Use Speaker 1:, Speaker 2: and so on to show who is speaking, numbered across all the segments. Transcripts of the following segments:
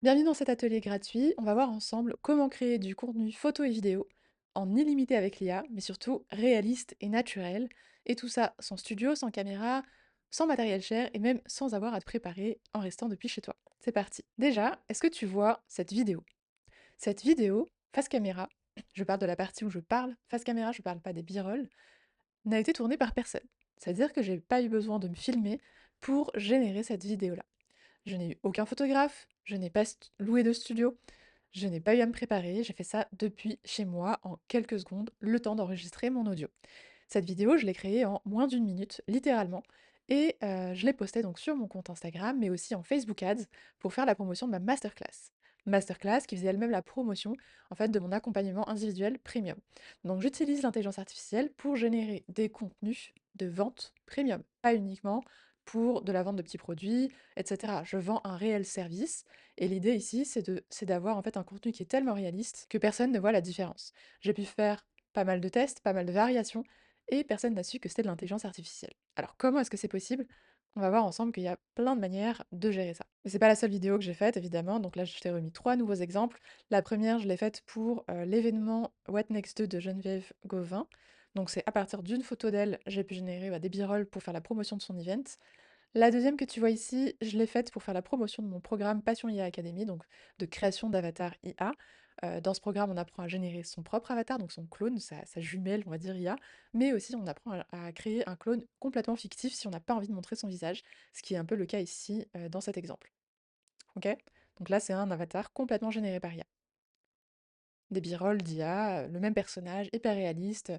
Speaker 1: Bienvenue dans cet atelier gratuit. On va voir ensemble comment créer du contenu photo et vidéo en illimité avec l'IA, mais surtout réaliste et naturel. Et tout ça sans studio, sans caméra, sans matériel cher et même sans avoir à te préparer en restant depuis chez toi. C'est parti. Déjà, est-ce que tu vois cette vidéo? Cette vidéo, face caméra, je parle de la partie où je parle, face caméra, je parle pas des b-rolls, n'a été tournée par personne. C'est-à-dire que j'ai pas eu besoin de me filmer pour générer cette vidéo-là. Je n'ai eu aucun photographe, je n'ai pas loué de studio, je n'ai pas eu à me préparer, j'ai fait ça depuis chez moi en quelques secondes, le temps d'enregistrer mon audio. Cette vidéo, je l'ai créée en moins d'une minute, littéralement, et je l'ai postée donc sur mon compte Instagram, mais aussi en Facebook Ads pour faire la promotion de ma masterclass. Masterclass qui faisait elle-même la promotion en fait de mon accompagnement individuel premium. Donc j'utilise l'intelligence artificielle pour générer des contenus de vente premium, pas uniquement pour de la vente de petits produits, etc. Je vends un réel service et l'idée ici c'est d'avoir en fait un contenu qui est tellement réaliste que personne ne voit la différence. J'ai pu faire pas mal de tests, pas mal de variations et personne n'a su que c'était de l'intelligence artificielle. Alors comment est-ce que c'est possible? On va voir ensemble qu'il y a plein de manières de gérer ça. Mais c'est pas la seule vidéo que j'ai faite, évidemment, donc là je t'ai remis trois nouveaux exemples. La première, je l'ai faite pour l'événement What Next 2 de Geneviève Gauvin. Donc c'est à partir d'une photo d'elle, j'ai pu générer des b-rolls pour faire la promotion de son event. La deuxième que tu vois ici, je l'ai faite pour faire la promotion de mon programme Passion IA Academy, donc de création d'avatar IA. Dans ce programme, on apprend à générer son propre avatar, donc son clone, sa jumelle, on va dire IA, mais aussi on apprend à créer un clone complètement fictif si on n'a pas envie de montrer son visage, ce qui est un peu le cas ici dans cet exemple. Ok? Donc là, c'est un avatar complètement généré par IA. Des b-rolls d'IA, le même personnage, hyper réaliste,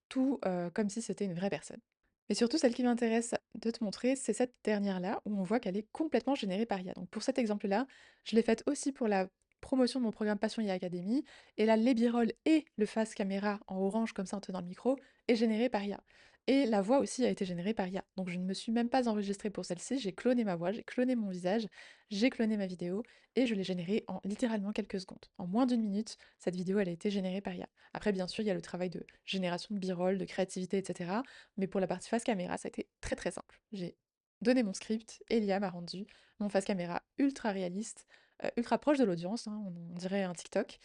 Speaker 1: tout comme si c'était une vraie personne. Mais surtout, celle qui m'intéresse de te montrer, c'est cette dernière-là, où on voit qu'elle est complètement générée par IA. Donc pour cet exemple-là, je l'ai faite aussi pour la promotion de mon programme Passion IA Academy, et là, les b-rolls et le face caméra en orange, comme ça en tenant le micro, est généré par IA. Et la voix aussi a été générée par IA. Donc je ne me suis même pas enregistrée pour celle-ci, j'ai cloné ma voix, j'ai cloné mon visage, j'ai cloné ma vidéo, et je l'ai générée en littéralement quelques secondes. En moins d'une minute, cette vidéo, elle a été générée par IA. Après, bien sûr, il y a le travail de génération de b-roll, de créativité, etc. Mais pour la partie face caméra, ça a été très très simple. J'ai donné mon script et l'IA m'a rendu mon face caméra ultra réaliste, ultra proche de l'audience, hein, on dirait un TikTok,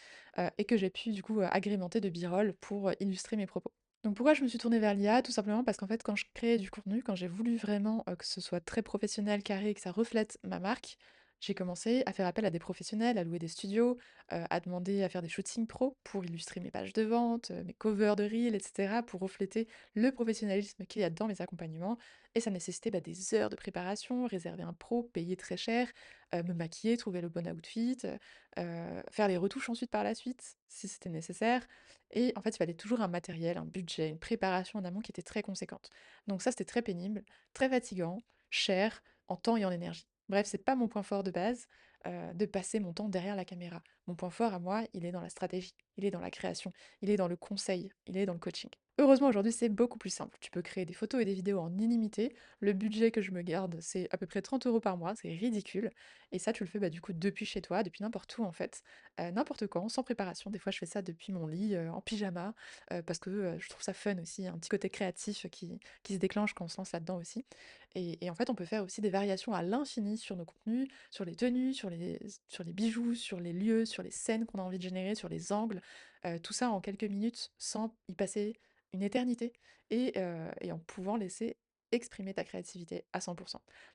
Speaker 1: et que j'ai pu du coup agrémenter de b-roll pour illustrer mes propos. Donc pourquoi je me suis tournée vers l'IA? Tout simplement parce qu'en fait, quand je créais du contenu, quand j'ai voulu vraiment que ce soit très professionnel, carré, que ça reflète ma marque, j'ai commencé à faire appel à des professionnels, à louer des studios, à demander à faire des shootings pro pour illustrer mes pages de vente, mes covers de reels, etc., pour refléter le professionnalisme qu'il y a dans mes accompagnements. Et ça nécessitait des heures de préparation, réserver un pro, payer très cher, me maquiller, trouver le bon outfit, faire les retouches ensuite par la suite, si c'était nécessaire. Et en fait, il fallait toujours un matériel, un budget, une préparation en amont qui était très conséquente. Donc ça, c'était très pénible, très fatigant, cher, en temps et en énergie. Bref, c'est pas mon point fort de base, de passer mon temps derrière la caméra. Mon point fort à moi, il est dans la stratégie, il est dans la création, il est dans le conseil, il est dans le coaching. Heureusement, aujourd'hui, c'est beaucoup plus simple. Tu peux créer des photos et des vidéos en illimité. Le budget que je me garde, c'est à peu près 30 € par mois, c'est ridicule. Et ça, tu le fais du coup depuis chez toi, depuis n'importe où en fait, n'importe quand, sans préparation. Des fois, je fais ça depuis mon lit, en pyjama, parce que je trouve ça fun aussi, un petit côté créatif qui se déclenche quand on se lance là-dedans aussi. Et en fait, on peut faire aussi des variations à l'infini sur nos contenus, sur les tenues, sur les bijoux, sur les lieux, sur les scènes qu'on a envie de générer, sur les angles, tout ça en quelques minutes sans y passer une éternité et en pouvant laisser exprimer ta créativité à 100.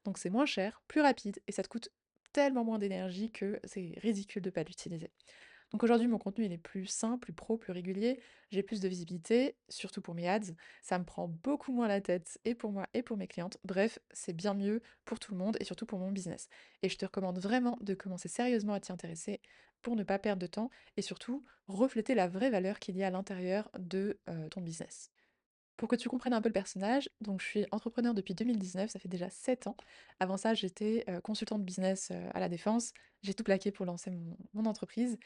Speaker 1: Donc c'est moins cher, plus rapide et ça te coûte tellement moins d'énergie que c'est ridicule de pas l'utiliser. Donc aujourd'hui, mon contenu, il est plus simple, plus pro, plus régulier. J'ai plus de visibilité, surtout pour mes ads. Ça me prend beaucoup moins la tête, et pour moi, et pour mes clientes. Bref, c'est bien mieux pour tout le monde, et surtout pour mon business. Et je te recommande vraiment de commencer sérieusement à t'y intéresser pour ne pas perdre de temps, et surtout refléter la vraie valeur qu'il y a à l'intérieur de ton business. Pour que tu comprennes un peu le personnage, donc je suis entrepreneur depuis 2019, ça fait déjà 7 ans. Avant ça, j'étais consultante business à la Défense. J'ai tout plaqué pour lancer mon entreprise.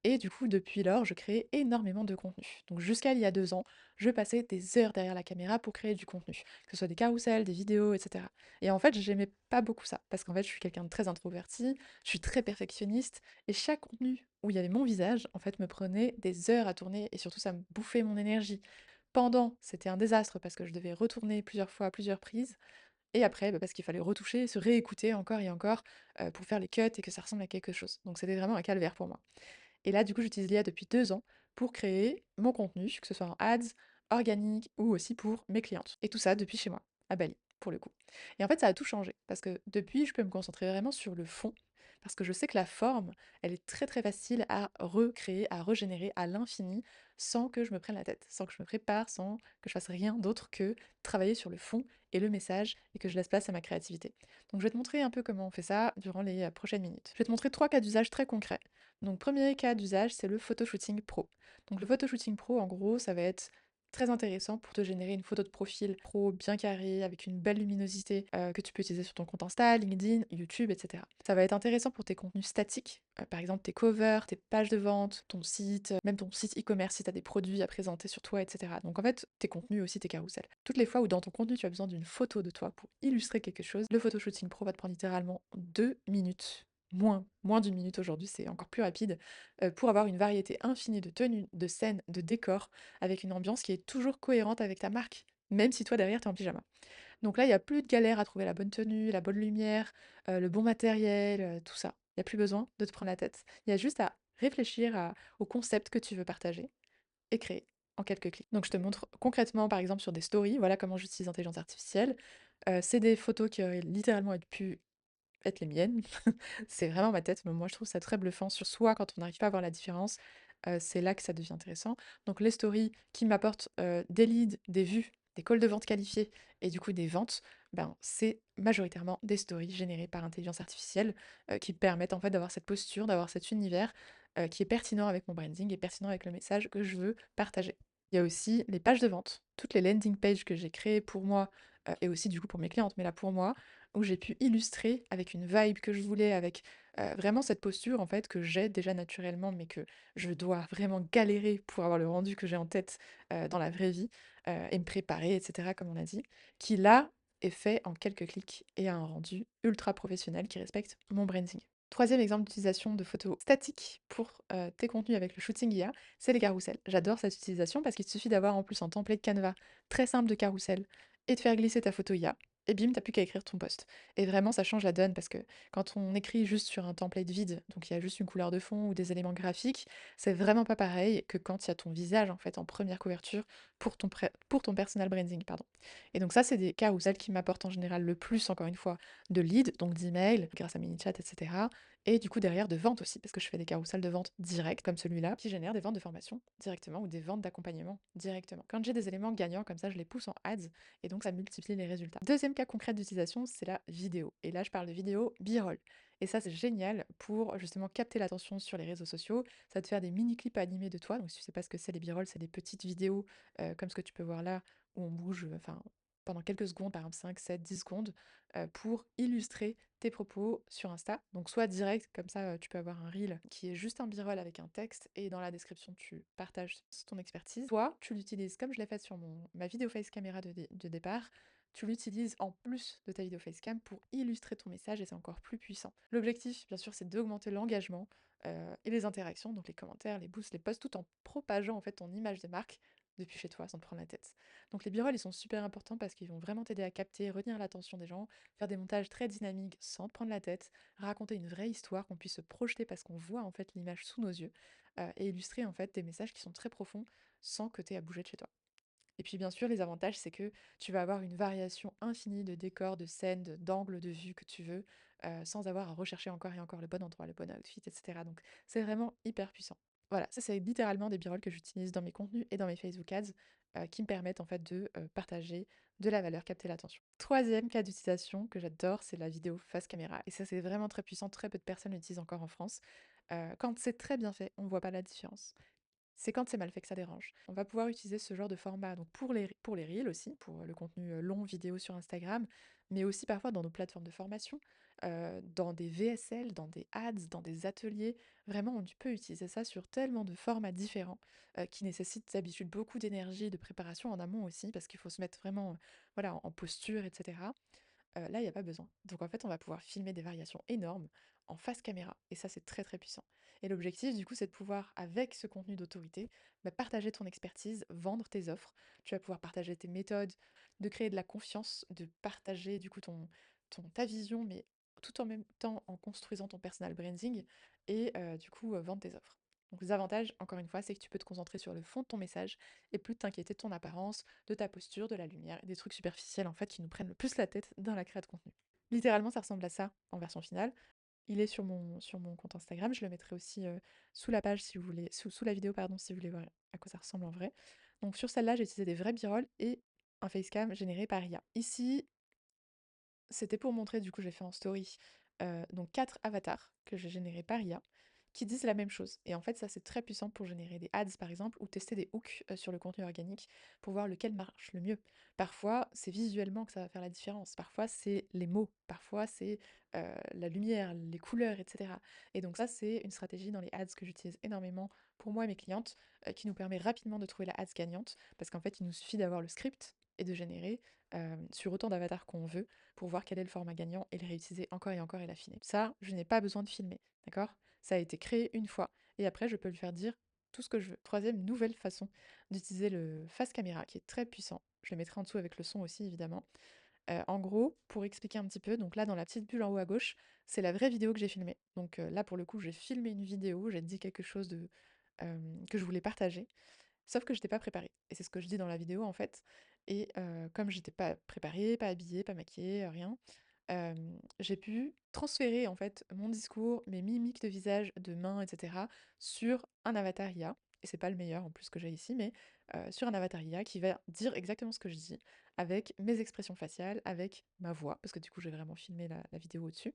Speaker 1: Et du coup, depuis lors, je crée énormément de contenu. Donc jusqu'à il y a 2 ans, je passais des heures derrière la caméra pour créer du contenu, que ce soit des carousels, des vidéos, etc. Et en fait, j'aimais pas beaucoup ça, parce qu'en fait, je suis quelqu'un de très introverti, je suis très perfectionniste, et chaque contenu où il y avait mon visage, en fait, me prenait des heures à tourner, et surtout, ça me bouffait mon énergie. Pendant, c'était un désastre, parce que je devais retourner plusieurs fois à plusieurs prises, et après, parce qu'il fallait retoucher, se réécouter encore et encore, pour faire les cuts et que ça ressemble à quelque chose. Donc c'était vraiment un calvaire pour moi. Et là, du coup, j'utilise l'IA depuis 2 ans pour créer mon contenu, que ce soit en ads, organique ou aussi pour mes clientes. Et tout ça depuis chez moi, à Bali, pour le coup. Et en fait, ça a tout changé parce que depuis, je peux me concentrer vraiment sur le fond parce que je sais que la forme, elle est très très facile à recréer, à régénérer à l'infini sans que je me prenne la tête, sans que je me prépare, sans que je fasse rien d'autre que travailler sur le fond et le message et que je laisse place à ma créativité. Donc je vais te montrer un peu comment on fait ça durant les prochaines minutes. Je vais te montrer 3 cas d'usage très concrets. Donc, premier cas d'usage, c'est le photoshooting pro. Donc, le photoshooting pro, en gros, ça va être très intéressant pour te générer une photo de profil pro bien carrée, avec une belle luminosité que tu peux utiliser sur ton compte Insta, LinkedIn, YouTube, etc. Ça va être intéressant pour tes contenus statiques, par exemple tes covers, tes pages de vente, ton site, même ton site e-commerce si tu as des produits à présenter sur toi, etc. Donc en fait, tes contenus aussi, tes carousels. Toutes les fois où dans ton contenu tu as besoin d'une photo de toi pour illustrer quelque chose, le photoshooting pro va te prendre littéralement 2 minutes moins d'une minute aujourd'hui, c'est encore plus rapide, pour avoir une variété infinie de tenues, de scènes, de décors, avec une ambiance qui est toujours cohérente avec ta marque, même si toi derrière tu es en pyjama. Donc là, il y a plus de galère à trouver la bonne tenue, la bonne lumière, le bon matériel, tout ça. Il y a plus besoin de te prendre la tête. Il y a juste à réfléchir au concept que tu veux partager et créer en quelques clics. Donc je te montre concrètement, par exemple, sur des stories, voilà comment j'utilise l'intelligence artificielle. C'est des photos qui auraient littéralement pu être les miennes. C'est vraiment ma tête, mais moi je trouve ça très bluffant sur soi quand on n'arrive pas à voir la différence, c'est là que ça devient intéressant. Donc les stories qui m'apportent, des leads, des vues, des calls de vente qualifiés et du coup des ventes, ben, c'est majoritairement des stories générées par intelligence artificielle, qui permettent en fait d'avoir cette posture, d'avoir cet univers, qui est pertinent avec mon branding et pertinent avec le message que je veux partager. Il y a aussi les pages de vente, toutes les landing pages que j'ai créées pour moi, et aussi du coup pour mes clientes, mais là pour moi, où j'ai pu illustrer avec une vibe que je voulais, avec, vraiment cette posture en fait que j'ai déjà naturellement, mais que je dois vraiment galérer pour avoir le rendu que j'ai en tête, dans la vraie vie, et me préparer et cetera comme on a dit, qui là est fait en quelques clics et a un rendu ultra professionnel qui respecte mon branding. Troisième exemple d'utilisation de photos statiques pour, tes contenus avec le shooting IA, c'est les carousels. J'adore cette utilisation parce qu'il suffit d'avoir en plus un template Canva très simple de carrousel et de faire glisser ta photo IA et bim, t'as plus qu'à écrire ton post. Et vraiment, ça change la donne parce que quand on écrit juste sur un template vide, donc il y a juste une couleur de fond ou des éléments graphiques, c'est vraiment pas pareil que quand il y a ton visage en fait en première couverture pour ton personal branding, pardon. Et donc ça, c'est des carousels qui m'apportent en général le plus, encore une fois, de leads, donc d'emails, grâce à ManyChat, etc. Et du coup derrière de ventes aussi, parce que je fais des carousels de vente directs comme celui-là, qui génèrent des ventes de formation directement ou des ventes d'accompagnement directement. Quand j'ai des éléments gagnants comme ça, je les pousse en ads et donc ça multiplie les résultats. Deuxième cas concret d'utilisation, c'est la vidéo. Et là, je parle de vidéo b-roll. Et ça, c'est génial pour justement capter l'attention sur les réseaux sociaux. Ça va te faire des mini-clips animés de toi. Donc, si tu sais pas ce que c'est, les b-rolls, c'est des petites vidéos comme ce que tu peux voir là, où on bouge, enfin, pendant quelques secondes, par exemple 5, 7, 10 secondes, pour illustrer tes propos sur Insta. Donc soit direct, comme ça tu peux avoir un reel qui est juste un b-roll avec un texte et dans la description tu partages ton expertise. Soit tu l'utilises comme je l'ai fait sur ma vidéo face caméra de départ, tu l'utilises en plus de ta vidéo facecam pour illustrer ton message et c'est encore plus puissant. L'objectif, bien sûr, c'est d'augmenter l'engagement et les interactions, donc les commentaires, les boosts, les posts, tout en propageant en fait ton image de marque depuis chez toi sans te prendre la tête. Donc les b-rolls, ils sont super importants parce qu'ils vont vraiment t'aider à capter, retenir l'attention des gens, faire des montages très dynamiques sans te prendre la tête, raconter une vraie histoire, qu'on puisse se projeter parce qu'on voit en fait l'image sous nos yeux, et illustrer en fait des messages qui sont très profonds sans que tu aies à bouger de chez toi. Et puis bien sûr, les avantages, c'est que tu vas avoir une variation infinie de décors, de scènes, d'angles de vue que tu veux, sans avoir à rechercher encore et encore le bon endroit, le bon outfit, etc. Donc c'est vraiment hyper puissant. Voilà, ça c'est littéralement des b-rolls que j'utilise dans mes contenus et dans mes Facebook Ads, qui me permettent en fait de partager de la valeur, capter l'attention. Troisième cas d'utilisation que j'adore, c'est la vidéo face caméra. Et ça c'est vraiment très puissant, très peu de personnes l'utilisent encore en France. Quand c'est très bien fait, on ne voit pas la différence. C'est quand c'est mal fait que ça dérange. On va pouvoir utiliser ce genre de format donc pour les reels aussi, pour le contenu long vidéo sur Instagram, mais aussi parfois dans nos plateformes de formation, dans des VSL, dans des ads, dans des ateliers. Vraiment, on peut utiliser ça sur tellement de formats différents qui nécessitent d'habitude beaucoup d'énergie, de préparation en amont aussi, parce qu'il faut se mettre vraiment voilà, en posture, etc. là, il y a pas besoin. Donc en fait, on va pouvoir filmer des variations énormes en face caméra et ça, c'est très, très puissant. Et l'objectif, du coup, c'est de pouvoir, avec ce contenu d'autorité, bah, partager ton expertise, vendre tes offres. Tu vas pouvoir partager tes méthodes, de créer de la confiance, de partager, du coup, ta vision, mais tout en même temps en construisant ton personal branding et du coup, vendre tes offres. Donc les avantages, encore une fois, c'est que tu peux te concentrer sur le fond de ton message et plus t'inquiéter de ton apparence, de ta posture, de la lumière, et des trucs superficiels en fait qui nous prennent le plus la tête dans la création de contenu. Littéralement, ça ressemble à ça en version finale. Il est sur mon compte Instagram, je le mettrai aussi sous la page si vous voulez, sous la vidéo, pardon, si vous voulez voir à quoi ça ressemble en vrai. Donc sur celle-là, j'ai utilisé des vrais b-rolls et un facecam généré par IA. Ici, c'était pour montrer, du coup, j'ai fait en story, donc 4 avatars que j'ai générés par IA, qui disent la même chose. Et en fait, ça, c'est très puissant pour générer des ads, par exemple, ou tester des hooks, sur le contenu organique pour voir lequel marche le mieux. Parfois, c'est visuellement que ça va faire la différence. Parfois, c'est les mots. Parfois, c'est, la lumière, les couleurs, et cetera. Et donc ça, c'est une stratégie dans les ads que j'utilise énormément pour moi et mes clientes, qui nous permet rapidement de trouver la ads gagnante. Parce qu'en fait, il nous suffit d'avoir le script et de générer, sur autant d'avatars qu'on veut pour voir quel est le format gagnant et le réutiliser encore et encore et l'affiner. Ça, je n'ai pas besoin de filmer, d'accord? Ça a été créé une fois et après, je peux lui faire dire tout ce que je veux. Troisième nouvelle façon d'utiliser le face caméra qui est très puissant. Je le mettrai en dessous avec le son aussi, évidemment. En gros, pour expliquer un petit peu, donc là, dans la petite bulle en haut à gauche, c'est la vraie vidéo que j'ai filmée. Donc là, pour le coup, j'ai filmé une vidéo, j'ai dit quelque chose que je voulais partager. Sauf que j'étais pas préparée et c'est ce que je dis dans la vidéo, en fait et comme j'étais pas préparée, pas habillée, pas maquillée, rien, j'ai pu transférer, en fait, mon discours, mes mimiques de visage, de mains et cetera sur un avatar IA et c'est pas le meilleur, en plus, que j'ai ici, mais sur un avatar IA qui va dire exactement ce que je dis avec mes expressions faciales, avec ma voix, parce que, du coup, j'ai vraiment filmé la vidéo au-dessus,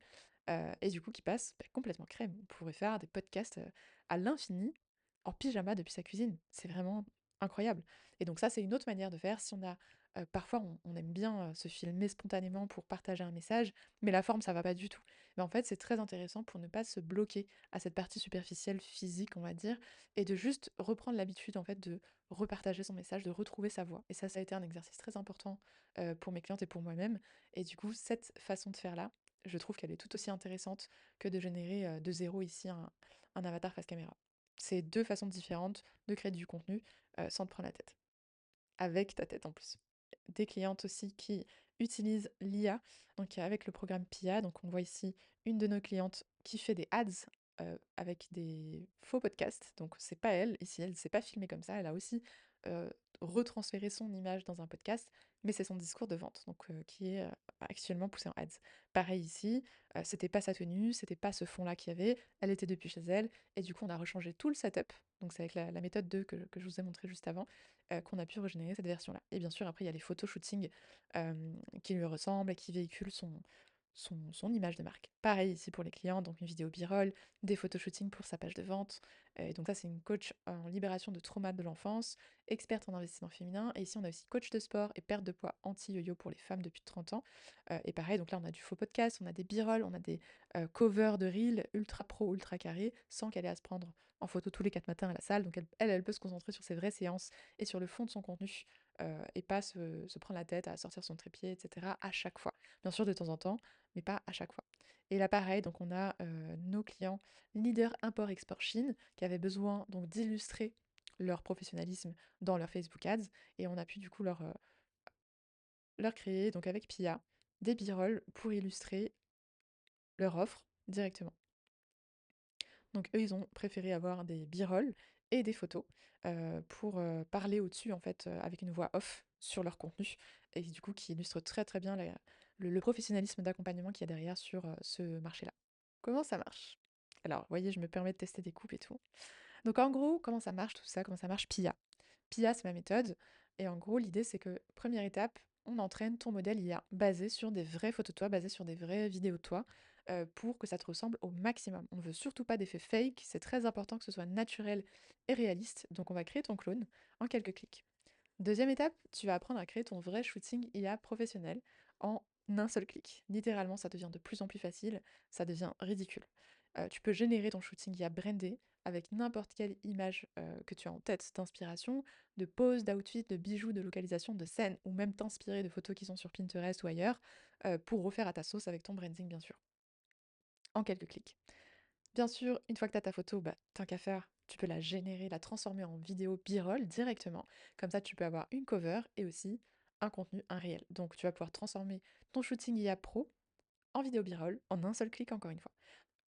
Speaker 1: et du coup, qui passe, bah, complètement crème. On pourrait faire des podcasts, à l'infini en pyjama depuis sa cuisine. C'est vraiment incroyable. Et donc ça, c'est une autre manière de faire. Si on a, parfois, on aime bien se filmer spontanément pour partager un message, mais la forme, ça va pas du tout. Mais en fait, c'est très intéressant pour ne pas se bloquer à cette partie superficielle physique, on va dire, et de juste reprendre l'habitude, en fait, de repartager son message, de retrouver sa voix. Et ça a été un exercice très important pour mes clientes et pour moi-même. Et du coup, cette façon de faire-là, je trouve qu'elle est tout aussi intéressante que de générer de zéro ici un avatar face caméra. C'est 2 façons différentes de créer du contenu, sans te prendre la tête. Avec ta tête en plus. Des clientes aussi qui utilisent l'IA, donc avec le programme PIA, donc on voit ici une de nos clientes qui fait des ads, avec des faux podcasts, donc c'est pas elle, ici elle s'est pas filmée comme ça, elle a aussi, heu, retransféré son image dans un podcast, mais c'est son discours de vente, donc qui est, actuellement poussé en ads. Pareil ici, c'était pas sa tenue, c'était pas ce fond-là qu'il y avait, elle était depuis chez elle et du coup on a rechangé tout le setup, donc c'est avec la méthode 2 que je vous ai montré juste avant, qu'on a pu régénérer cette version-là. Et bien sûr, après, il y a les photoshooting qui lui ressemblent et qui véhiculent son image de marque. Pareil ici pour les clients, donc une vidéo b-roll, des photoshootings pour sa page de vente. Et donc ça, c'est une coach en libération de trauma de l'enfance, experte en investissement féminin. Et ici, on a aussi coach de sport et perte de poids anti-yo-yo pour les femmes depuis 30 ans. Et pareil, donc là, on a du faux podcast, on a des b-roll, on a des covers de reels ultra pro, ultra carré, sans qu'elle ait à se prendre en photo tous les 4 matins à la salle. Donc elle peut se concentrer sur ses vraies séances et sur le fond de son contenu, et pas se prendre la tête à sortir son trépied, et cetera, à chaque fois. Bien sûr, de temps en temps, mais pas à chaque fois. Et là, pareil, donc on a, nos clients leaders import-export Chine qui avaient besoin donc d'illustrer leur professionnalisme dans leur Facebook Ads et on a pu du coup leur créer donc avec Pia des b-rolls pour illustrer leur offre directement. Donc eux, ils ont préféré avoir des b-rolls et des photos, pour, parler au-dessus en fait, avec une voix off sur leur contenu et du coup qui illustre très, très bien le professionnalisme d'accompagnement qu'il y a derrière sur, ce marché-là. Comment ça marche? Alors, vous voyez, je me permets de tester des coupes et tout. Donc en gros, comment ça marche tout ça? Comment ça marche PIA? PIA, c'est ma méthode et en gros, l'idée, c'est que première étape, on entraîne ton modèle IA basé sur des vraies photos de toi, basé sur des vraies vidéos de toi, pour que ça te ressemble au maximum. On ne veut surtout pas d'effets fake, c'est très important que ce soit naturel et réaliste, donc on va créer ton clone en quelques clics. Deuxième étape, tu vas apprendre à créer ton vrai shooting IA professionnel en un seul clic. Littéralement, ça devient de plus en plus facile, ça devient ridicule. Tu peux générer ton shooting IA brandé avec n'importe quelle image que tu as en tête d'inspiration, de pose, d'outfit, de bijoux, de localisation, de scène, ou même t'inspirer de photos qui sont sur Pinterest ou ailleurs, pour refaire à ta sauce avec ton branding bien sûr, en quelques clics. Bien sûr, une fois que tu as ta photo, bah, tant qu'à faire, tu peux la générer, la transformer en vidéo B-roll directement. Comme ça, tu peux avoir une cover et aussi un contenu, un réel. Donc, tu vas pouvoir transformer ton shooting IA Pro en vidéo B-roll en un seul clic, encore une fois.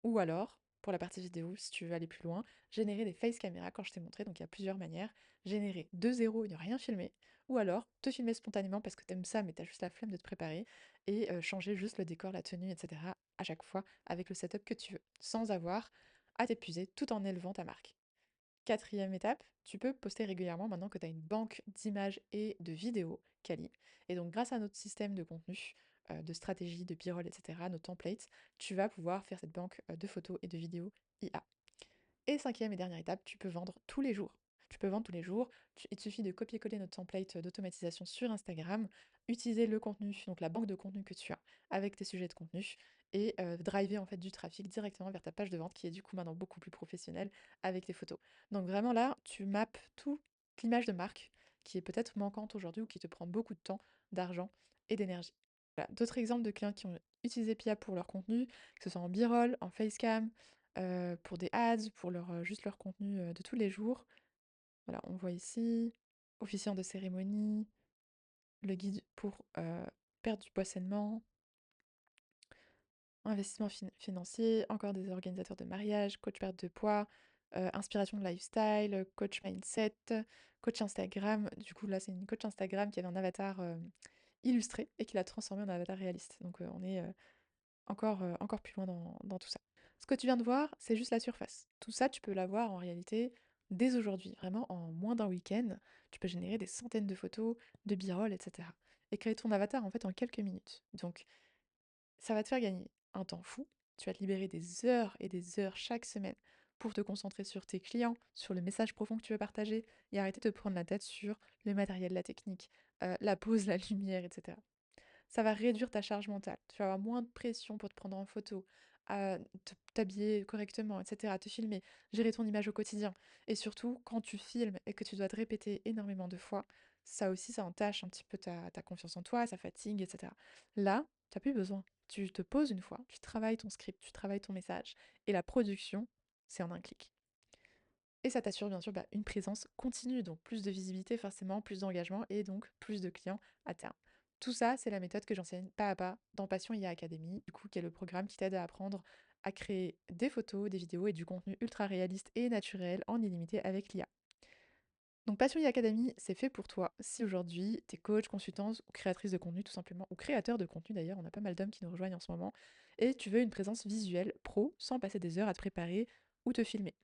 Speaker 1: Ou alors, pour la partie vidéo, si tu veux aller plus loin, générer des face caméras, quand je t'ai montré, donc il y a plusieurs manières. Générer de zéro et ne rien filmer. Ou alors, te filmer spontanément parce que t'aimes ça, mais t'as juste la flemme de te préparer. Et changer juste le décor, la tenue, etc. à chaque fois avec le setup que tu veux, sans avoir à t'épuiser tout en élevant ta marque. Quatrième étape, tu peux poster régulièrement maintenant que tu as une banque d'images et de vidéos quali. Et donc grâce à notre système de contenu, de stratégie, de b-roll, etc., nos templates, tu vas pouvoir faire cette banque de photos et de vidéos IA. Et cinquième et dernière étape, tu peux vendre tous les jours. Tu peux vendre tous les jours. Il te suffit de copier-coller notre template d'automatisation sur Instagram, utiliser le contenu, donc la banque de contenu que tu as avec tes sujets de contenu, et driver en fait du trafic directement vers ta page de vente qui est du coup maintenant beaucoup plus professionnelle avec tes photos. Donc vraiment là, tu mappes toute l'image de marque qui est peut-être manquante aujourd'hui ou qui te prend beaucoup de temps, d'argent et d'énergie. Voilà. D'autres exemples de clients qui ont utilisé Pia pour leur contenu, que ce soit en b-roll, en facecam, pour des ads, pour juste leur contenu, de tous les jours. Voilà, on voit ici, officiant de cérémonie, le guide pour, perdre du poids sainement, investissement financier, encore des organisateurs de mariage, coach perte de poids, inspiration de lifestyle, coach mindset, coach Instagram. Du coup, là, c'est une coach Instagram qui avait un avatar, illustré et qui l'a transformé en avatar réaliste. Donc, on est, encore plus loin dans tout ça. Ce que tu viens de voir, c'est juste la surface. Tout ça, tu peux l'avoir en réalité dès aujourd'hui. Vraiment, en moins d'un week-end, tu peux générer des centaines de photos, de b-roll, etc. Et créer ton avatar en fait en quelques minutes. Donc, ça va te faire gagner un temps fou. Tu vas te libérer des heures et des heures chaque semaine pour te concentrer sur tes clients, sur le message profond que tu veux partager et arrêter de te prendre la tête sur le matériel, la technique, la pose, la lumière, etc. Ça va réduire ta charge mentale. Tu vas avoir moins de pression pour te prendre en photo, à t'habiller correctement, etc., te filmer, gérer ton image au quotidien. Et surtout, quand tu filmes et que tu dois te répéter énormément de fois, ça aussi, ça entache un petit peu ta confiance en toi, ça fatigue, etc. Là, tu n'as plus besoin. Tu te poses une fois, tu travailles ton script, tu travailles ton message, et la production, c'est en un clic. Et ça t'assure bien sûr une présence continue, donc plus de visibilité forcément, plus d'engagement et donc plus de clients à terme. Tout ça, c'est la méthode que j'enseigne pas à pas dans Passion IA Academy, du coup, qui est le programme qui t'aide à apprendre à créer des photos, des vidéos et du contenu ultra réaliste et naturel en illimité avec l'IA. Donc Passion IA Academy, c'est fait pour toi si aujourd'hui t'es coach, consultante ou créatrice de contenu tout simplement, ou créateur de contenu d'ailleurs, on a pas mal d'hommes qui nous rejoignent en ce moment, et tu veux une présence visuelle pro sans passer des heures à te préparer ou te filmer.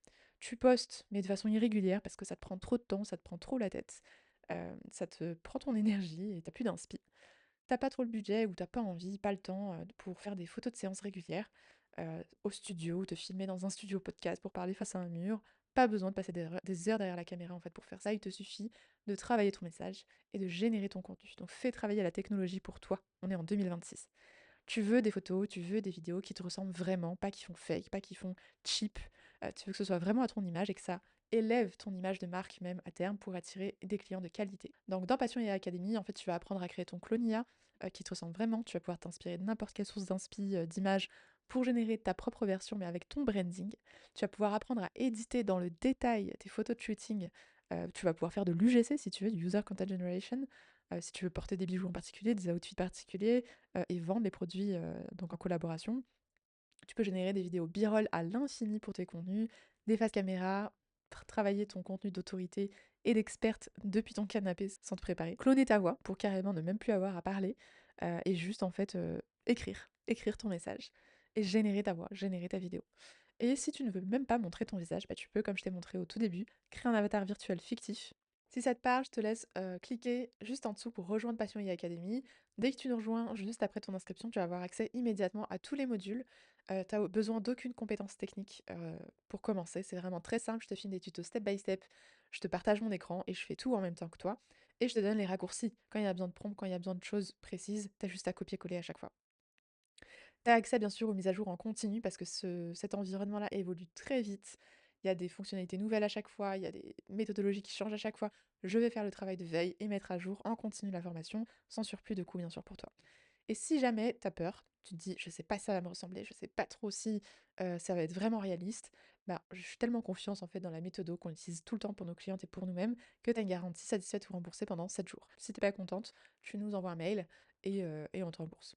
Speaker 1: Tu postes, mais de façon irrégulière parce que ça te prend trop de temps, ça te prend trop la tête, ça te prend ton énergie et t'as plus d'inspi. T'as pas trop le budget ou t'as pas envie, pas le temps pour faire des photos de séances régulières au studio, te filmer dans un studio podcast pour parler face à un mur. Pas besoin de passer des heures derrière la caméra en fait pour faire ça. Il te suffit de travailler ton message et de générer ton contenu. Donc fais travailler la technologie pour toi. On est en 2026. Tu veux des photos, tu veux des vidéos qui te ressemblent vraiment, pas qui font fake, pas qui font cheap. Tu veux que ce soit vraiment à ton image et que ça élève ton image de marque même à terme pour attirer des clients de qualité. Donc dans Passion et Academy, en fait, tu vas apprendre à créer ton clone IA qui te ressemble vraiment. Tu vas pouvoir t'inspirer de n'importe quelle source d'inspi, d'images pour générer ta propre version, mais avec ton branding. Tu vas pouvoir apprendre à éditer dans le détail tes photos de shooting. Tu vas pouvoir faire de l'UGC si tu veux, du User Content Generation, si tu veux porter des bijoux en particulier, des outfits particuliers, et vendre les produits donc en collaboration. Tu peux générer des vidéos b-roll à l'infini pour tes contenus, des faces caméra, travailler ton contenu d'autorité et d'experte depuis ton canapé sans te préparer. Cloner ta voix pour carrément ne même plus avoir à parler et juste en fait écrire ton message et générer ta voix, générer ta vidéo. Et si tu ne veux même pas montrer ton visage, tu peux, comme je t'ai montré au tout début, créer un avatar virtuel fictif. Si ça te parle, je te laisse cliquer juste en dessous pour rejoindre Passion IA Academy. Dès que tu nous rejoins, juste après ton inscription, tu vas avoir accès immédiatement à tous les modules. Tu as besoin d'aucune compétence technique pour commencer. C'est vraiment très simple. Je te filme des tutos step by step. Je te partage mon écran et je fais tout en même temps que toi. Et je te donne les raccourcis. Quand il y a besoin de prompt, quand il y a besoin de choses précises, tu as juste à copier-coller à chaque fois. Tu as accès bien sûr aux mises à jour en continu parce que cet environnement-là évolue très vite. il y a des fonctionnalités nouvelles à chaque fois, il y a des méthodologies qui changent à chaque fois. Je vais faire le travail de veille et mettre à jour en continu la formation, sans surplus de coûts bien sûr pour toi. Et si jamais tu as peur, tu te dis: «Je sais pas si ça va me ressembler, je sais pas trop si, ça va être vraiment réaliste», bah, je suis tellement confiance en fait dans la méthodo qu'on utilise tout le temps pour nos clientes et pour nous-mêmes, que tu as une garantie satisfaite ou remboursée pendant 7 jours. Si tu pas contente, tu nous envoies un mail et on te rembourse.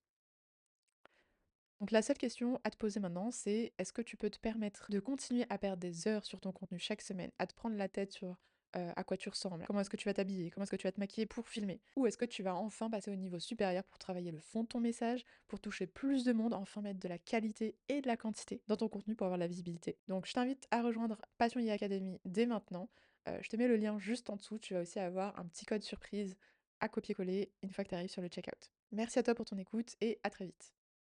Speaker 1: Donc la seule question à te poser maintenant, c'est est-ce que tu peux te permettre de continuer à perdre des heures sur ton contenu chaque semaine, à te prendre la tête sur à quoi tu ressembles, comment est-ce que tu vas t'habiller, comment est-ce que tu vas te maquiller pour filmer, ou est-ce que tu vas enfin passer au niveau supérieur pour travailler le fond de ton message, pour toucher plus de monde, enfin mettre de la qualité et de la quantité dans ton contenu pour avoir de la visibilité. Donc je t'invite à rejoindre Passion IA Academy dès maintenant. Je te mets le lien juste en dessous, tu vas aussi avoir un petit code surprise à copier-coller une fois que tu arrives sur le checkout. Merci à toi pour ton écoute et à très vite.